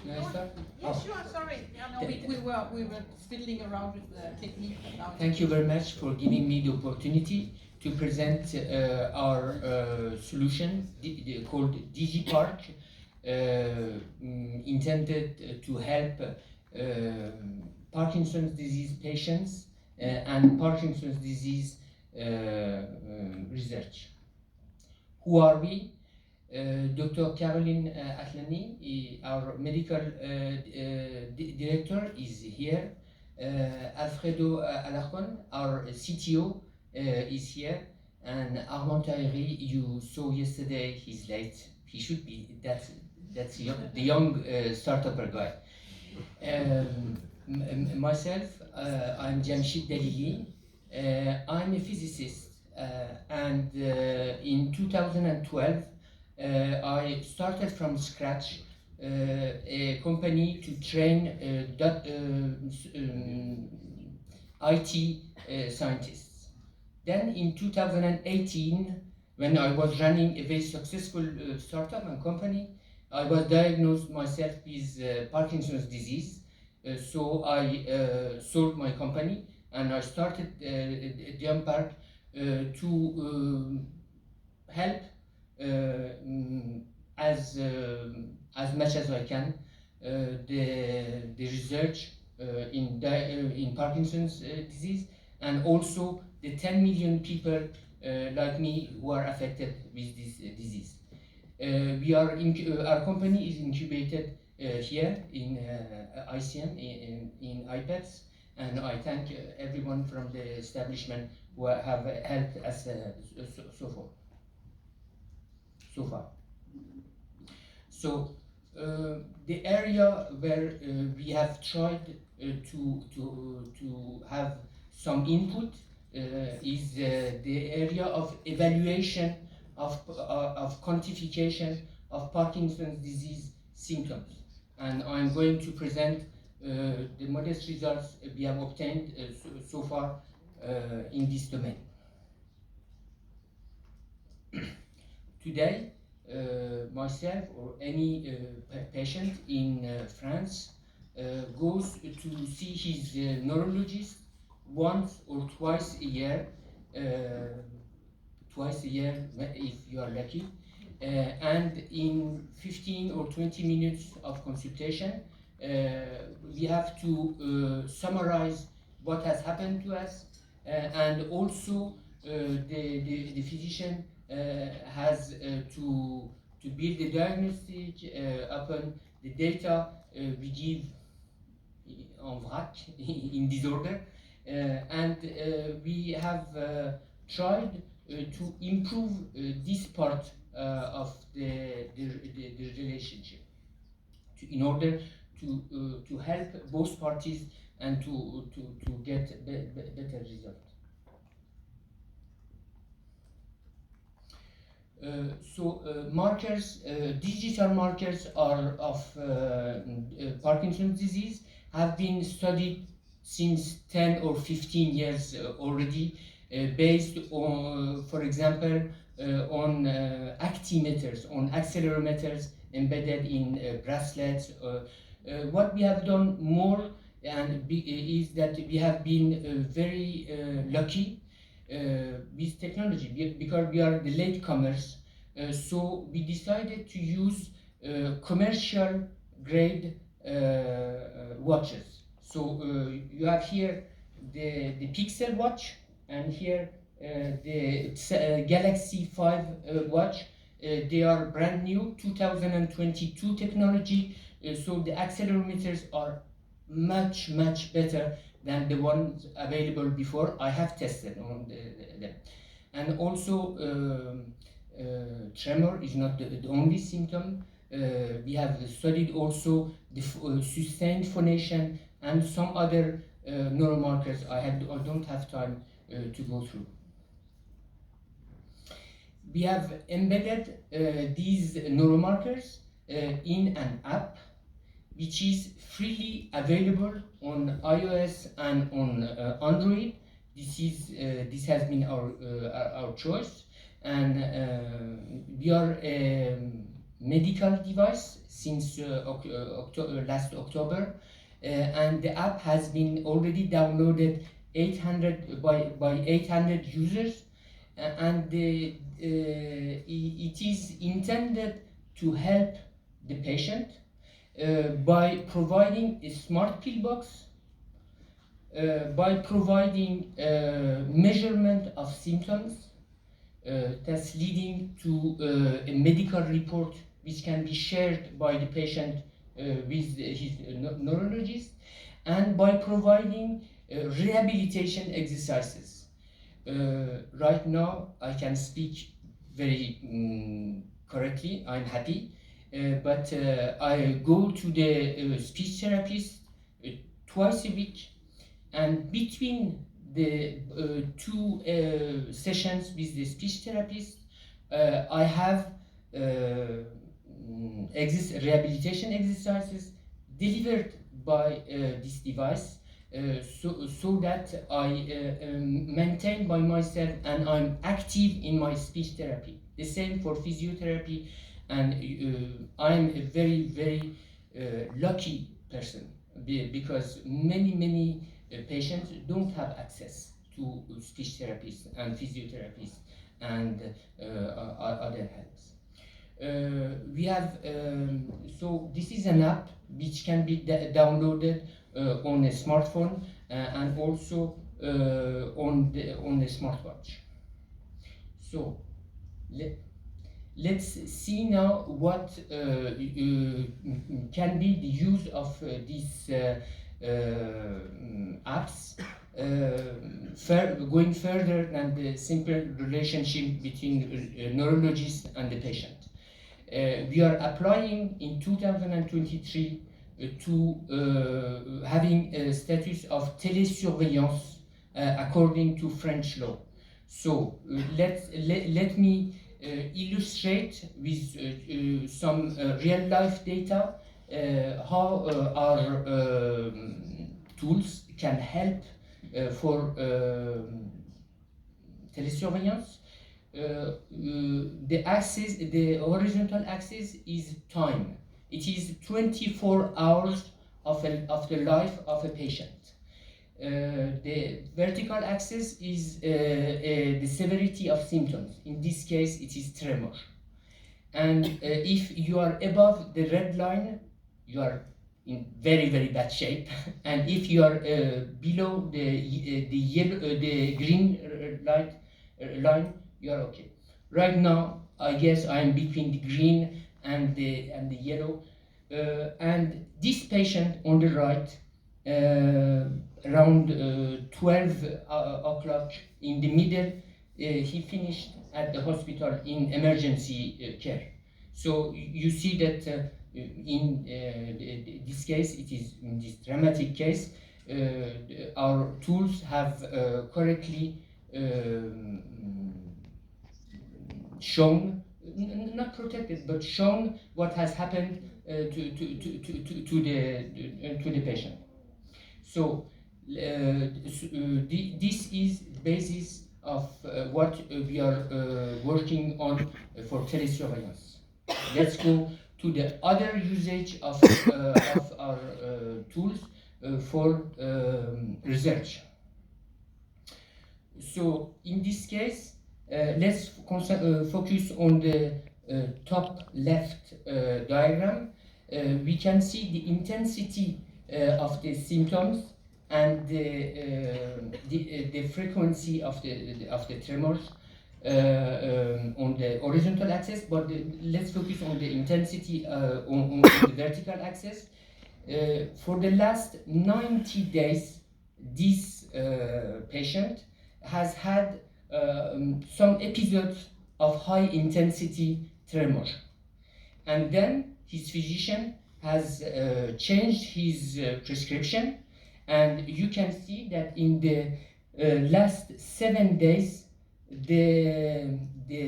May I start? Yeah, sure. Sorry. Yeah, no, we were fiddling around with the technique. But now Thank you very much for giving me the opportunity to present our solution called DiamPark, intended to help Parkinson's disease patients and Parkinson's disease research. Who are we? Dr. Caroline Atlani, our medical director, is here. Alfredo Alarcon, our CTO, is here. And Armand Tahiri, you saw yesterday, he's late. He should be, that's the young startup guy. Myself, I'm Jamshid Dalili. I'm a physicist, and in 2012, I started from scratch a company to train IT scientists. Then in 2018, when I was running a very successful startup and company, I was diagnosed myself with Parkinson's disease. So I sold my company and I started DiamPark to help as much as I can the research in Parkinson's disease, and also the 10 million people like me who are affected with this disease. Our company is incubated here in ICM in IPETS, and I thank everyone from the establishment who have helped us so far. So the area where we have tried to have some input is the area of evaluation of quantification of Parkinson's disease symptoms, and I'm going to present the modest results we have obtained so far in this domain. Today, myself or any patient in France goes to see his neurologist once or twice a year, if you are lucky, and in 15 or 20 minutes of consultation, we have to summarize what has happened to us, and also the physician has to build a diagnostic upon the data we give en vrac, in disorder, and we have tried to improve this part of the relationship in order to help both parties and to get better results. Markers, digital markers of Parkinson's disease have been studied since 10 or 15 years already, based on, for example, on actimeters, on accelerometers embedded in bracelets. What we have done more is that we have been very lucky with technology, because we are the latecomers, so we decided to use commercial grade watches. So you have here the Pixel watch, and here the Galaxy 5 watch. They are brand new, 2022 technology, so the accelerometers are much better than the ones available before. I have tested on them. And also tremor is not the only symptom. We have studied also the sustained phonation and some other neuromarkers I don't have time to go through. We have embedded these neuromarkers in an app which is freely available on iOS and on Android. This has been our choice, and we are medical device since last October, and the app has been already downloaded 800 by 800 users, and it is intended to help the patient by providing a smart pill box, by providing measurement of symptoms, that's leading to a medical report which can be shared by the patient with his neurologist, and by providing rehabilitation exercises. Right now, I can speak very correctly. I'm happy, but I go to the speech therapist twice a week, and between the two sessions with the speech therapist, I have rehabilitation exercises delivered by this device, so that I maintain by myself and I'm active in my speech therapy. The same for physiotherapy, and I'm a very lucky person, because many patients don't have access to speech therapists and physiotherapists and other helps. We have so this is an app which can be downloaded on a smartphone and also on the smartwatch. So let's see now what can be the use of these apps, going further than the simple relationship between neurologist and the patient. We are applying in 2023 to having a status of télésurveillance according to French law. So let me illustrate with some real life data how our tools can help for télésurveillance. The horizontal axis is time. It is 24 hours of the life of a patient. The vertical axis is the severity of symptoms. In this case, it is tremor. And if you are above the red line, you are in very bad shape. And if you are below the green line, you are okay. Right now, I guess I am between the green and the yellow. And this patient on the right, around 12 o'clock in the middle, he finished at the hospital in emergency care. So you see that in this case, it is in this dramatic case, our tools have correctly shown, not protected, but shown what has happened to the patient. So this is basis of what we are working on for telesurveillance. Let's go to the other usage of our tools for research. So in this case, let's focus on the top left diagram. We can see the intensity of the symptoms and the frequency of the tremors on the horizontal axis, but let's focus on the intensity on the vertical axis. For the last 90 days, this patient has had some episodes of high intensity tremor, and then his physician has changed his prescription, and you can see that in the last 7 days the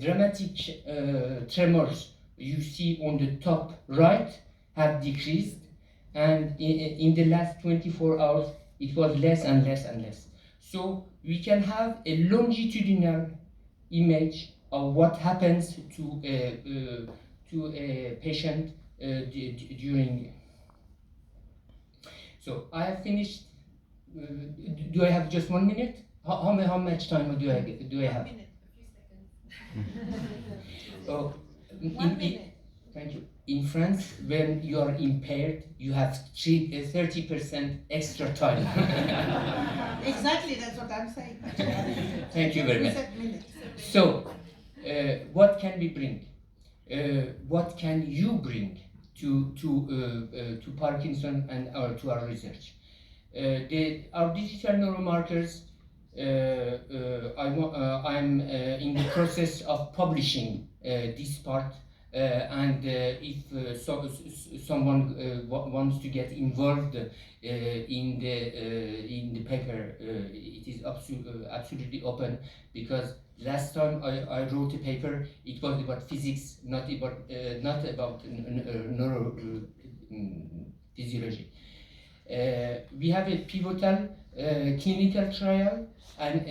dramatic tremors you see on the top right have decreased, and in the last 24 hours it was less and less and less. So we can have a longitudinal image of what happens to to a patient during. So I have finished. Do I have just 1 minute? How much time do I have? 1 minute. A few seconds. Oh, 1 minute. Thank you. In France, when you are impaired, you have 30% extra time. Exactly, that's what I'm saying. Thank you very We much. said minute. So, what can we bring? What can you bring to Parkinson and to our research? Our digital neuromarkers. I'm in the process of publishing this part, and if someone wants to get involved in the paper, it is absolutely open, because last time I wrote a paper, it was about physics, not about neurophysiology. We have a pivotal clinical trial and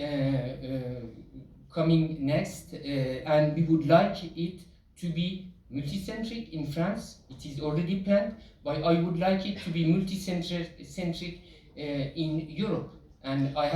coming next, and we would like it to be multicentric in France. It is already planned, but I would like it to be multicentric in Europe, and I have